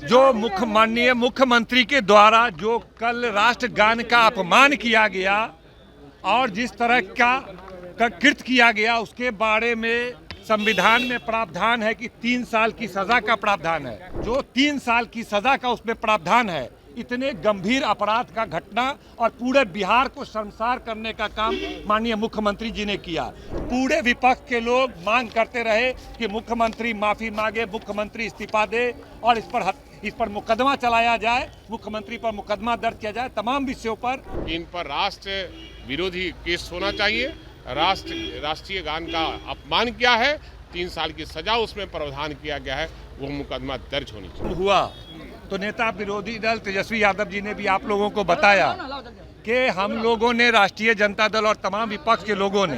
जो माननीय मुख्यमंत्री के द्वारा जो कल राष्ट्रगान का अपमान किया गया और जिस तरह का कृत्य किया गया, उसके बारे में संविधान में प्रावधान है कि 3 साल की सजा का प्रावधान है। जो 3 साल की सजा का उसमें प्रावधान है, इतने गंभीर अपराध का घटना और पूरे बिहार को शर्मसार करने का काम माननीय मुख्यमंत्री जी ने किया। पूरे विपक्ष के लोग मांग करते रहे कि मुख्यमंत्री माफी मांगे, मुख्यमंत्री इस्तीफा दे और इस पर मुकदमा चलाया जाए, मुख्यमंत्री पर मुकदमा दर्ज किया जाए। तमाम विषयों पर इन पर राष्ट्र विरोधी केस होना चाहिए। राष्ट्रीय गान का अपमान किया है, 3 साल की सजा उसमें प्रावधान किया गया है, वो मुकदमा दर्ज होनी चाहिए। हुआ तो नेता विरोधी दल तेजस्वी यादव जी ने भी आप लोगों को बताया कि हम लोगों ने, राष्ट्रीय जनता दल और तमाम विपक्ष के लोगों ने,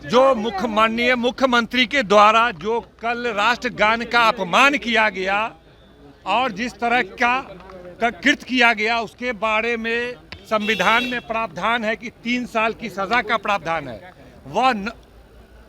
जो माननीय मुख्यमंत्री के द्वारा जो कल राष्ट्रगान का अपमान किया गया और जिस तरह का कृत्य किया गया, उसके बारे में संविधान में प्रावधान है कि 3 साल की सजा का प्रावधान है। वह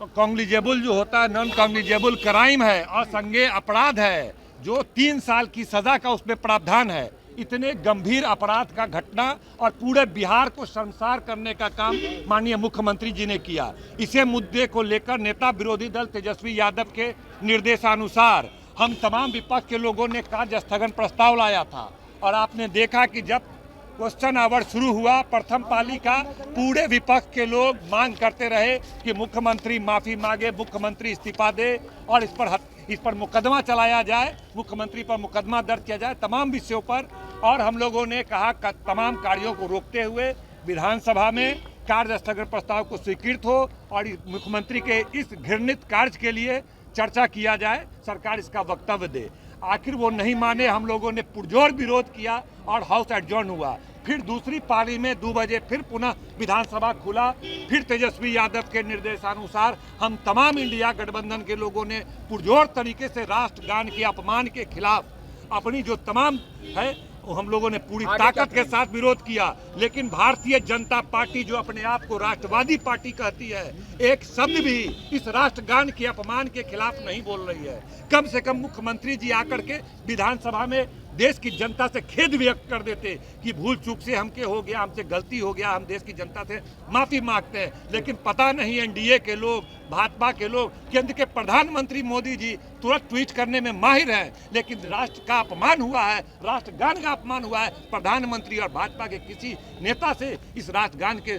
कॉग्निजेबल जो होता है, नॉन कॉग्निजेबल क्राइम है और संज्ञेय अपराध है, जो 3 साल की सजा का उसमें प्रावधान है। इतने गंभीर अपराध का घटना और पूरे बिहार को शर्मसार करने का काम माननीय मुख्यमंत्री जी ने किया। इसे मुद्दे को लेकर नेता विरोधी दल तेजस्वी यादव के निर्देशानुसार हम तमाम विपक्ष के लोगों ने कार्य स्थगन प्रस्ताव लाया था और आपने देखा कि जब क्वेश्चन आवर शुरू हुआ प्रथम पाली का, पूरे विपक्ष के लोग मांग करते रहे कि मुख्यमंत्री माफी मांगे, मुख्यमंत्री इस्तीफा दे और इस पर मुकदमा चलाया जाए, मुख्यमंत्री पर मुकदमा दर्ज किया जाए। तमाम विषयों पर और हम लोगों ने कहा कि तमाम कार्यों को रोकते हुए विधानसभा में कार्य स्थगन प्रस्ताव को स्वीकृत हो और मुख्यमंत्री के इस घृणित कार्य के लिए चर्चा किया जाए, सरकार इसका वक्तव्य दे। आखिर वो नहीं माने, हम लोगों ने पुरजोर विरोध किया और हाउस एडजॉर्न हुआ। फिर दूसरी पारी में 2 बजे फिर पुनः विधानसभा खुला। फिर तेजस्वी यादव के निर्देशानुसार हम तमाम इंडिया गठबंधन के लोगों ने पुरजोर तरीके से राष्ट्रगान के अपमान के खिलाफ अपनी जो तमाम है हम लोगों ने पूरी ताकत के साथ विरोध किया। लेकिन भारतीय जनता पार्टी जो अपने आप को राष्ट्रवादी पार्टी कहती है, एक शब्द भी इस राष्ट्रगान के अपमान के खिलाफ नहीं बोल रही है। कम से कम मुख्यमंत्री जी आकर के विधानसभा में देश की जनता से खेद व्यक्त कर देते कि भूल चूक से हमके हो गया, हमसे गलती हो गया, हम देश की जनता से माफी मांगते हैं। लेकिन पता नहीं एनडीए के लोग, भाजपा के लोग, केंद्र के प्रधानमंत्री मोदी जी तुरंत ट्वीट करने में माहिर हैं, लेकिन राष्ट्र का अपमान हुआ है, राष्ट्रगान का अपमान हुआ है, प्रधानमंत्री और भाजपा के किसी नेता से इस राष्ट्रगान के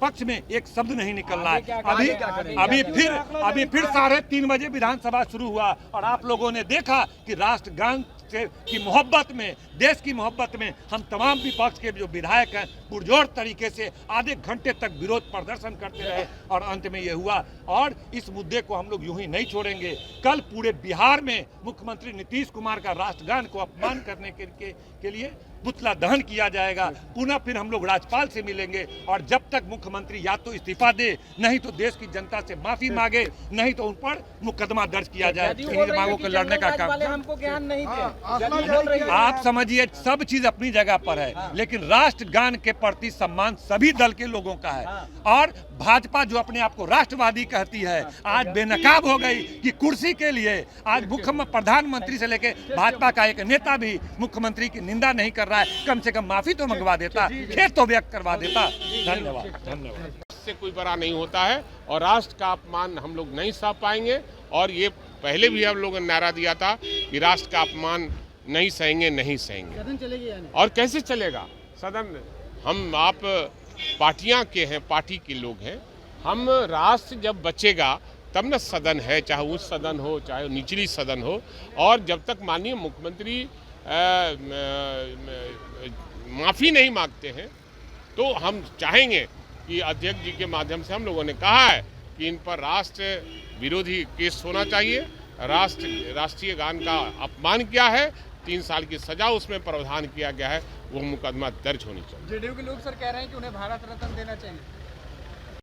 पक्ष में एक शब्द नहीं निकल रहा है। अभी फिर 3:30 बजे विधानसभा शुरू हुआ और आप लोगों ने देखा कि राष्ट्रगान की मोहब्बत में, देश की मोहब्बत में हम तमाम विपक्ष के जो विधायक हैं पुरजोर तरीके से आधे घंटे तक विरोध प्रदर्शन करते रहे और अंत में ये हुआ। और इस मुद्दे को हम लोग यूं ही नहीं छोड़ेंगे। कल पूरे बिहार में मुख्यमंत्री नीतीश कुमार का राष्ट्रगान को अपमान करने के लिए पुतला दहन किया जाएगा। पुनः फिर हम लोग राज्यपाल से मिलेंगे और जब तक मुख्यमंत्री या तो इस्तीफा दे, नहीं तो देश की जनता से माफी मांगे, नहीं तो उन पर मुकदमा दर्ज किया जाए। इन मांगों को लड़ने का काम हमको ज्ञान नहीं थे। आप समझिए, सब चीज अपनी जगह पर है, लेकिन राष्ट्रगान के प्रति सम्मान सभी दल के लोगों का है। और भाजपा जो अपने आप को राष्ट्रवादी कहती है, आज बेनकाब हो गई कि कुर्सी के लिए आज प्रधानमंत्री से लेकर भाजपा का एक नेता भी मुख्यमंत्री की निंदा नहीं कर रहा है। कम से कम माफी तो मंगवा देता, खेद तो व्यक्त करवा देता। धन्यवाद। इससे कोई बड़ा नहीं होता है और राष्ट्र का अपमान हम लोग नहीं सह पाएंगे। और ये पहले भी हम लोगों ने नारा दिया था कि राष्ट्र का अपमान नहीं सहेंगे, नहीं सहेंगे। सदन चलेगी यानी? और कैसे चलेगा सदन? हम आप पार्टियां के हैं, पार्टी के लोग हैं। हम राष्ट्र जब बचेगा तब न सदन है, चाहे उच्च सदन हो चाहे निचली सदन हो। और जब तक माननीय मुख्यमंत्री माफ़ी नहीं मांगते हैं तो हम चाहेंगे कि अध्यक्ष जी के माध्यम से हम लोगों ने कहा है कि इन पर राष्ट्र विरोधी केस होना चाहिए। राष्ट्रीय गान का अपमान किया है, 3 साल की सजा उसमें प्रावधान किया गया है, वो मुकदमा दर्ज होनी चाहिए। जेडीयू के लोग सर कह रहे हैं कि उन्हें भारत रत्न देना चाहिए।